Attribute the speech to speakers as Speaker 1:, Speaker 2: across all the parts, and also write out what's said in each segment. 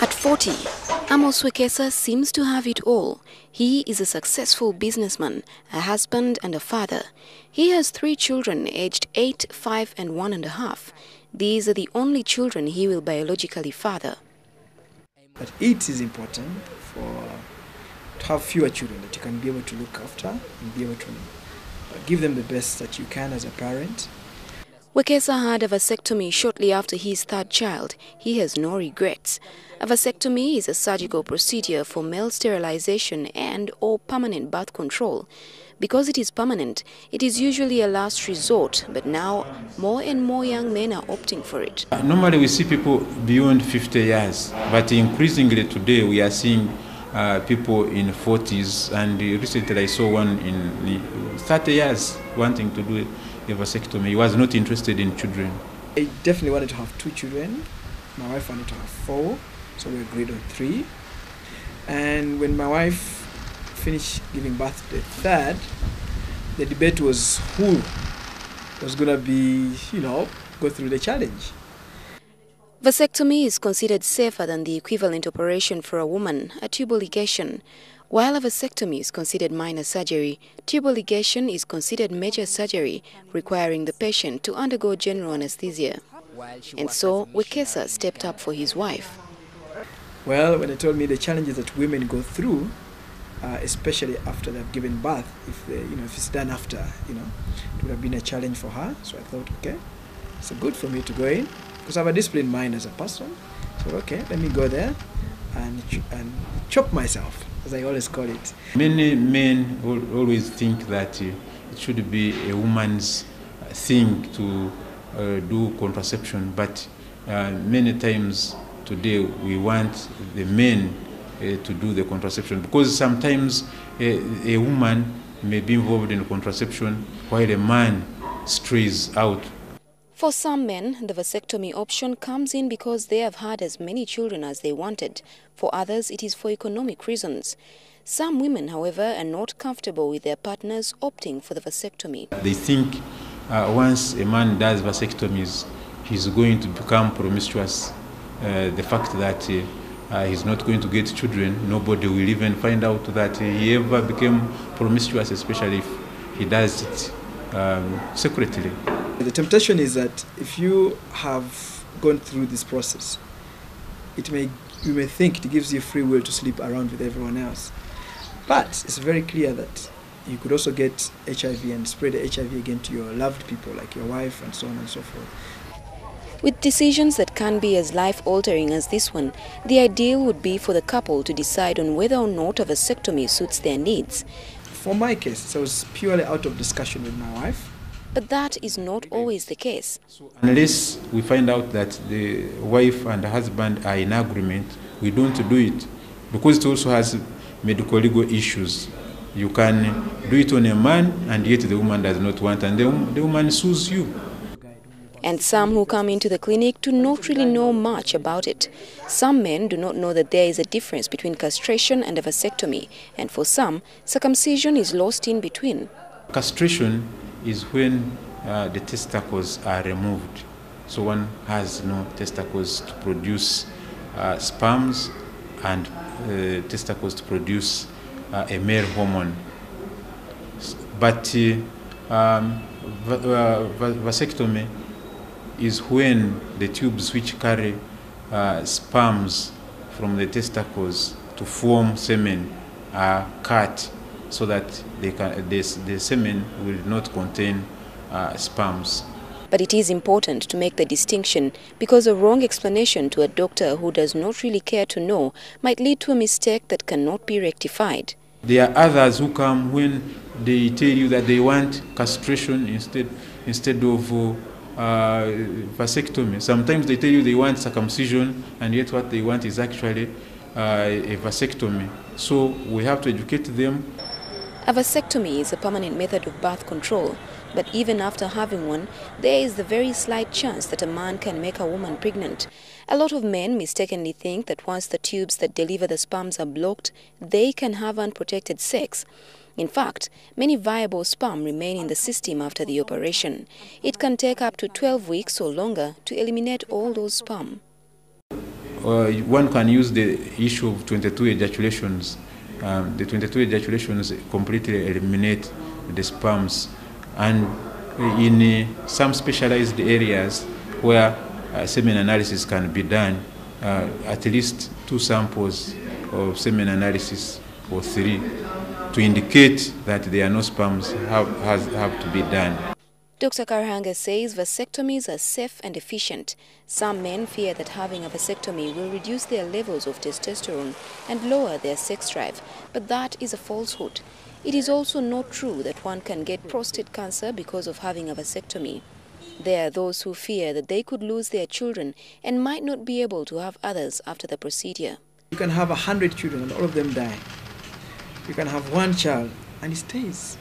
Speaker 1: At 40, Amos Wekesa seems to have it all. He is a successful businessman, a husband and a father. He has 3 children aged 8, 5 and 1.5. These are the only children he will biologically father.
Speaker 2: But it is important to have fewer children that you can be able to look after and be able to give them the best that you can as a parent.
Speaker 1: Wekesa had a vasectomy shortly after his 3rd child. He has no regrets. A vasectomy is a surgical procedure for male sterilization and/or permanent birth control. Because it is permanent, it is usually a last resort, but now more and more young men are opting for it.
Speaker 3: Normally we see people beyond 50 years, but increasingly today we are seeing people in 40s, and recently I saw one in 30 years wanting to do a vasectomy. He was not interested in children.
Speaker 2: I definitely wanted to have 2 children. My wife wanted to have 4, so we agreed on 3. And when my wife finished giving birth to the 3rd, the debate was who was going to be, go through the challenge.
Speaker 1: Vasectomy is considered safer than the equivalent operation for a woman, a tubal ligation. While a vasectomy is considered minor surgery, tubal ligation is considered major surgery, requiring the patient to undergo general anesthesia. And so, Wekesa stepped up for his wife.
Speaker 2: Well, when they told me the challenges that women go through, especially after they've given birth, if it's done after, it would have been a challenge for her. So I thought, okay, it's good for me to go in, because I have a disciplined mind as a person. So okay, let me go there and chop myself, as I always call it.
Speaker 3: Many men always think that it should be a woman's thing to do contraception, but many times today we want the men to do the contraception, because sometimes a woman may be involved in contraception while a man strays out.
Speaker 1: For some men, the vasectomy option comes in because they have had as many children as they wanted. For others, it is for economic reasons. Some women, however, are not comfortable with their partners opting for the vasectomy.
Speaker 3: They think once a man does vasectomies, he's going to become promiscuous. The fact that he's not going to get children, nobody will even find out that he ever became promiscuous, especially if he does it secretly.
Speaker 2: The temptation is that if you have gone through this process, you may think it gives you free will to sleep around with everyone else. But it's very clear that you could also get HIV and spread the HIV again to your loved people, like your wife and so on and so forth.
Speaker 1: With decisions that can be as life-altering as this one, the ideal would be for the couple to decide on whether or not a vasectomy suits their needs.
Speaker 2: For my case, it was purely out of discussion with my wife.
Speaker 1: But that is not always the case.
Speaker 3: Unless we find out that the wife and the husband are in agreement, we don't do it, because it also has medical legal issues. You can do it on a man, and yet the woman does not want, and the woman sues you.
Speaker 1: And some who come into the clinic do not really know much about it. Some men do not know that there is a difference between castration and a vasectomy, and for some, circumcision is lost in between.
Speaker 3: Castration is when the testicles are removed. So one has no testicles to produce sperms and testicles to produce a male hormone. But vasectomy is when the tubes which carry sperms from the testicles to form semen are cut, so that the semen will not contain sperms.
Speaker 1: But it is important to make the distinction, because a wrong explanation to a doctor who does not really care to know might lead to a mistake that cannot be rectified.
Speaker 3: There are others who come when they tell you that they want castration instead of vasectomy. Sometimes they tell you they want circumcision, and yet what they want is actually a vasectomy. So we have to educate them.
Speaker 1: A vasectomy is a permanent method of birth control, but even after having one, there is the very slight chance that a man can make a woman pregnant. A lot of men mistakenly think that once the tubes that deliver the sperms are blocked, they can have unprotected sex. In fact, many viable sperm remain in the system after the operation. It can take up to 12 weeks or longer to eliminate all those sperm.
Speaker 3: one can use the issue of 22 ejaculations. The 22 ejaculations completely eliminate the sperms, and in some specialized areas where semen analysis can be done, at least 2 samples of semen analysis or 3 to indicate that there are no sperms have to be done.
Speaker 1: Dr. Karhanga says vasectomies are safe and efficient. Some men fear that having a vasectomy will reduce their levels of testosterone and lower their sex drive, but that is a falsehood. It is also not true that one can get prostate cancer because of having a vasectomy. There are those who fear that they could lose their children and might not be able to have others after the procedure.
Speaker 2: You can have 100 children and all of them die. You can have 1 child and it stays.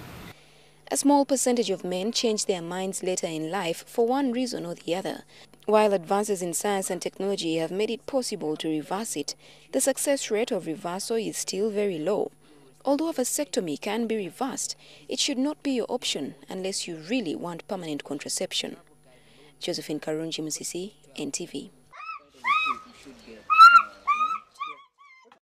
Speaker 1: A small percentage of men change their minds later in life for one reason or the other. While advances in science and technology have made it possible to reverse it, the success rate of reversal is still very low. Although a vasectomy can be reversed, it should not be your option unless you really want permanent contraception. Josephine Karunji Musisi, NTV.